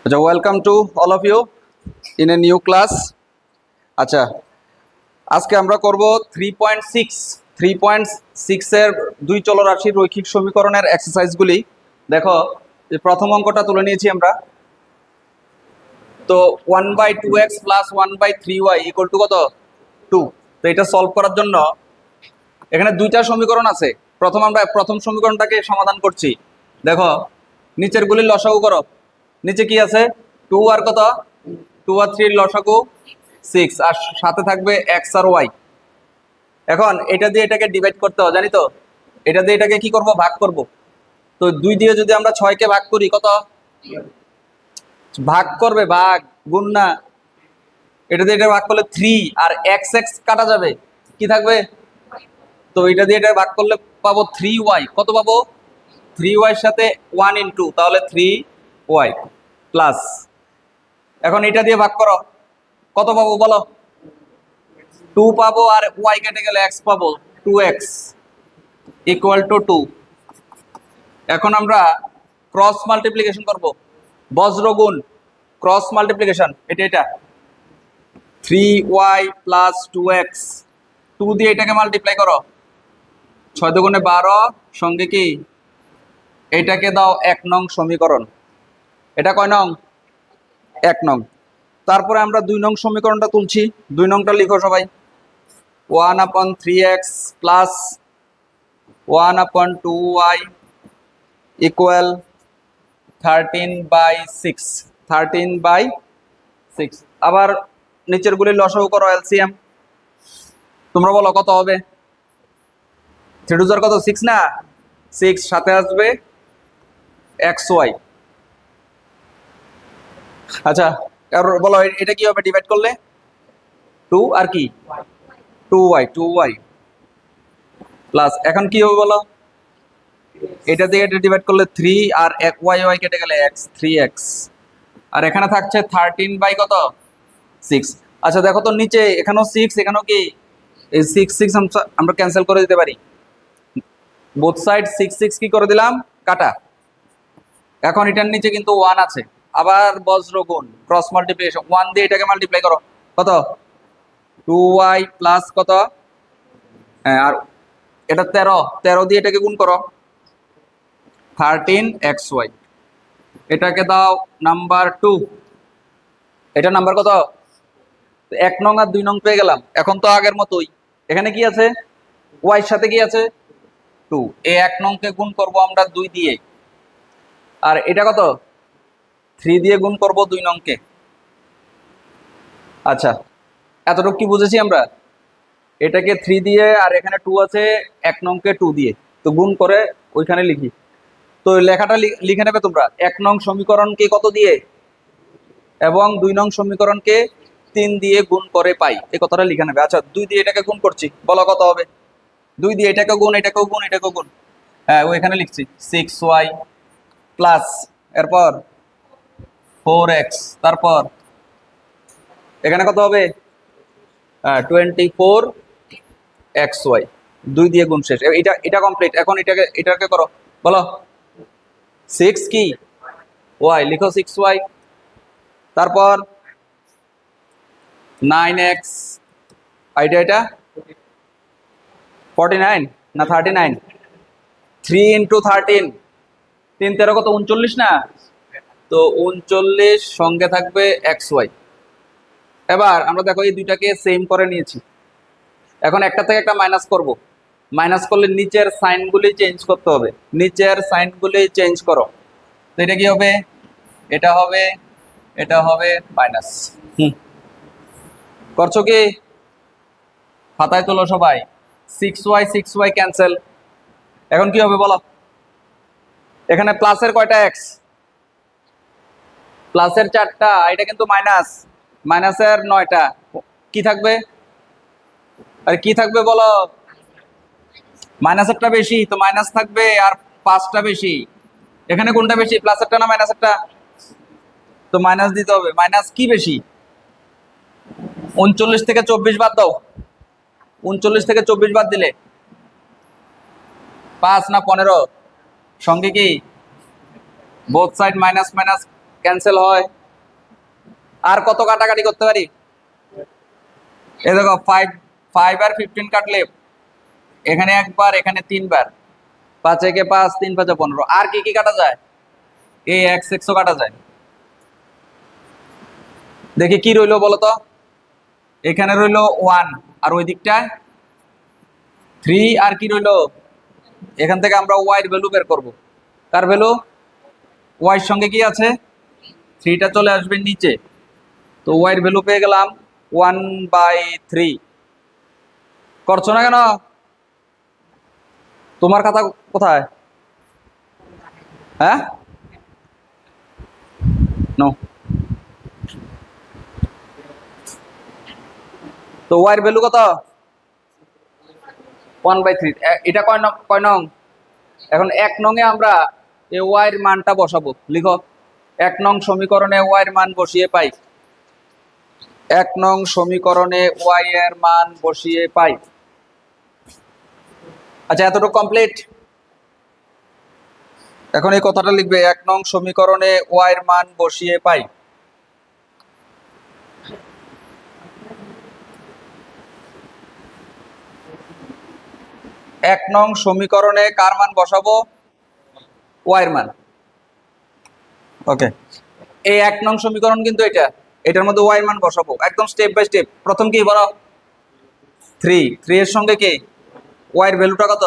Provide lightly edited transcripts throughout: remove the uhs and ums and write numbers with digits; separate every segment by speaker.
Speaker 1: আচ্ছা, welcome to all of you in a new class. আচ্ছা, আজকে আমরা করব 3.6 এর দুই চলরাশির রৈখিক সমীকরণের এক্সারসাইজগুলি। দেখো, যে প্রথম অঙ্কটা তুলে নিয়েছি আমরা। তো 1/2x plus 1/3y equal to কত? 2। তো এটা সলভ করার জন্য এখানে দুইটা সমীকরণ আছে। আমরা প্রথম সমীকরণটাকে সমাধান করছি। দেখো, নিচের গুলির লসাগু করো। নিচে কি আছে? 2 আর কত? 2 আর 3 লসাগু 6, আর সাথে থাকবে x আর y। এখন এটা দিয়ে এটাকে ডিভাইড করতে হবে, জানি তো। এটা দিয়ে এটাকে কি করব? ভাগ করব। তো 2 দিয়ে যদি আমরা 6 কে ভাগ করি, কত ভাগ করবে? ভাগ, গুণ না। এটা দিয়ে এটা ভাগ করলে 3, আর x x কাটা যাবে, কি থাকবে? তো এটা দিয়ে এটা ভাগ করলে পাবো 3y। কত পাবো? 3y এর সাথে 1 ইনটু, তাহলে 3y প্লাস। এখন এটা দিয়ে ভাগ করো, কত পাবো বলো? 2 পাবো, আর y কেটে গেলে x পাবো, 2x ইকুয়াল টু 2। এখন আমরা ক্রস মাল্টিপ্লিকেশন করব, বজ্র গুণ ক্রস মাল্টিপ্লিকেশন। এটা 3y প্লাস 2x, 2 দিয়ে এটাকে মাল্টিপ্লাই করো, 6 দুগুণে 12, সঙ্গে কি এটাকে দাও 1 নং সমীকরণ। এটা কয় নং? 1 নং। তারপরে আমরা 2 নং সমীকরণটা তুলছি। 2 নংটা লিখো সবাই। 1/3x plus 1/2y equal 13/6। 13/6। আবার নিচের গুলি লসাগু করো, এলসিএম। তোমরা বলো কত হবে? 3 টু কত? 6 না? 6 সাথে আসবে xy। আচ্ছা, আর বলো এটা কি হবে ডিভাইড করলে? 2 আর কি? 2y প্লাস, এখন কি হবে বলো? এটা দিয়ে এটা ডিভাইড করলে 3, আর y কেটে গেলে x, 3x। আর এখানে থাকছে 13 কত? 6। আচ্ছা দেখো তো, নিচে এখানেও 6, এখানেও কি? এই 6 আমরা ক্যান্সেল করে দিতে পারি। বোথ সাইড 6 কি করে দিলাম? কাটা। এখন এটার নিচে কিন্তু 1 আছে। আবার বজ্র গুণ ক্রস মাল্টিপ্লিকেশন, 1 দিয়ে এটাকে মাল্টিপ্লাই করো, কত? 2y প্লাস কত? হ্যাঁ, আর এটা 13 দিয়ে এটাকে গুণ করো, 13xy। এটাকে দাও নাম্বার 2। এটা নাম্বার কত? 1 নং আর 2 নং পেয়ে গেলাম। এখন তো আগের মতোই, এখানে কি আছে? y এর সাথে কি আছে? 2। এই 1 নংকে গুণ করব আমরা 2 দিয়ে, আর এটা কত? 3 দিয়ে গুণ করব 2 নংকে। আচ্ছা, এতটুকু কি বুঝেছি আমরা? এটাকে 3 দিয়ে, আর এখানে 2 আছে, 1 নংকে 2 দিয়ে, তো গুণ করে ওইখানে লিখি। তো লেখাটা লিখে নেবে তোমরা। 1 নং সমীকরণকে কত দিয়ে এবং 2 নং সমীকরণকে 3 দিয়ে গুণ করে পাই, এই কথাটা লিখে নেবে। আচ্ছা, 2 দিয়ে এটাকে গুণ করছি, বলো কত হবে? 2 দিয়ে এটাকে গুণ, এটাকেও গুণ, এটাকেও গুণ। হ্যাঁ, ওইখানে লিখছি 6y প্লাস, এরপর 4x, তারপর এখানে কত হবে? 24xy। 2 দিয়ে গুণ শেষ। এটা কমপ্লিট। এখন এটাকে করো, বলো 6 কি y, লিখো 6y, তারপর 9x, এটা 49 না 39? 3 ইন্টু 13, 3 13 কত? 39 না? তো 39 সঙ্গে থাকবে xy। এবার আমরা দেখো এই দুইটাকে সেম করে নিয়েছি। এখন একটা থেকে একটা মাইনাস করব। মাইনাস করলে নিচের সাইনগুলি চেঞ্জ করতে হবে। নিচের সাইনগুলি চেঞ্জ করো। তো এটা কি হবে? এটা হবে মাইনাস। করছো কি? খাতায় তোলো সবাই। 6y cancel. এখন কি হবে বলো? এখানে প্লাসের কয়টা এক্স? প্লাসের 4টা, এটা কিন্তু মাইনাস, মাইনাসের 9টা। কি থাকবে? আর কি থাকবে বলো? মাইনাসেরটা বেশি, তো মাইনাস থাকবে, আর 5টা বেশি। এখানে কোনটা বেশি, প্লাসেরটা না মাইনাসেরটা? তো মাইনাস দিতে হবে। মাইনাস কি বেশি? 39 থেকে 24 বাদ দাও। 39 থেকে 24 বাদ দিলে 5 না 15? সঙ্গে কি both side minus minus cancel হয়। আর কত কাটাকাটি করতে পারি? এই দেখো 5 5 আর 15 কাটলে এখানে একবার, এখানে 3 বার, 5 একে 5, 3 5 15। আর কি কি কাটা যায়? এই এক্স এক্সও কাটা যায়। দেখি কি রইলো বলো তো। এখানে রইলো 1, আর ওই দিকটায় 3, আর কি রইলো? এখান থেকে আমরা ওয়াই এর ভ্যালু বের করব। কার ভ্যালু? ওয়াই এর সঙ্গে কি আছে? 3টা চলে আসবে নিচে। তো ওয়াই এর ভ্যালু পেয়ে গেলাম 1/3। করছো না কেন? তোমার খাতা কোথায়? হ্যাঁ, নো। তো ওয়াই এর ভ্যালু কত? 1/3। এটা কয় নং? এখন 1 নং এ আমরা এই ওয়াই এর মানটা বসাবো। লিখো, 1 নং সমীকরণে ওয়াই এর মান বসিয়ে পাই। 1 নং সমীকরণে ওয়াই এর মান বসিয়ে পাই। আচ্ছা, এতটুকু কমপ্লিট। এখন এই কথাটা লিখবে, 1 নং সমীকরণে ওয়াই এর মান বসিয়ে পাই। এক নং সমীকরণে কার মান বসাবো? ওয়াই এর মান। ওকে, এই 1 নং সমীকরণ কিন্তু এটার মধ্যে ওয়াই এর মান বসাবো একদম স্টেপ বাই স্টেপ। প্রথম কি বলো? 3 এর সঙ্গে কি ওয়াই এর ভ্যালুটা কত?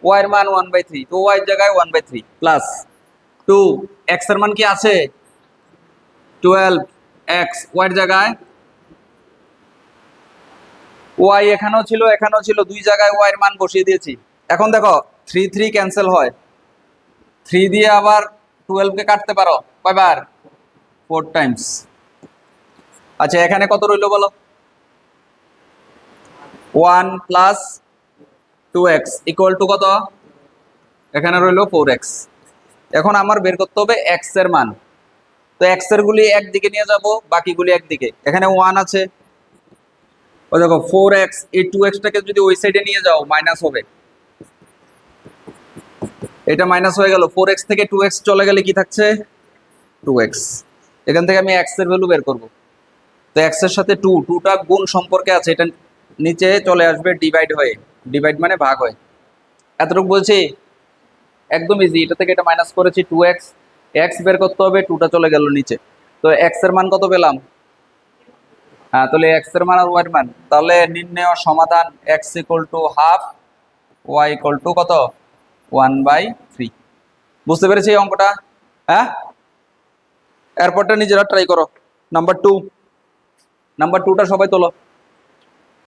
Speaker 1: ওয়াই এর মান 1/3, তো ওয়াই এর জায়গায় 1/3 প্লাস 2, এক্স এর মান কি আছে? 12, এক্স ওয়াই এর জায়গায় ওয়াই এখানেও ছিল, দুই জায়গায় ওয়াই এর মান বসিয়ে দিয়েছি। এখন দেখো 3 3 ক্যান্সেল হয়, 3 দিয়ে আবার 12 কে কাটতে পারো কয়বার? 4 টাইমস। আচ্ছা, এখানে কত রইলো বলো? 1 প্লাস 2x ইকুয়াল টু কত? এখানে রইলো 4x। এখন আমার বের করতে হবে x এর মান। তো x এর গুলি একদিকে নিয়ে যাব, বাকিগুলি একদিকে। এখানে 1 আছে, ও দেখো 4x, এই 2x টাকে যদি ওই সাইডে নিয়ে যাও মাইনাস হবে। এটা মাইনাস হয়ে গেল, 4x থেকে 2x চলে গেলে কি থাকছে? 2x। এখান থেকে আমি x এর ভ্যালু বের করব। তো x এর সাথে 2টা গুণ সম্পর্কে আছে, এটা নিচে চলে আসবে ডিভাইড হয়ে। ডিভাইড মানে ভাগ হয়। এতটুকু বলছি, একদম ইজি। এটা থেকে এটা মাইনাস করেছি 2x, x বের করতে হবে, 2টা চলে গেল নিচে। তো x এর মান কত পেলাম? হ্যাঁ, তাহলে x এর মান আর y এর মান, তাহলে নির্ণেয় সমাধান x equal to half, y equal to কত? 1/3। বুঝতে পেরেছি এই অঙ্কটা? হ্যাঁ, এরপরটা নিজেরা ট্রাই করো। নাম্বার 2, নাম্বার 2টা সবাই তোলো।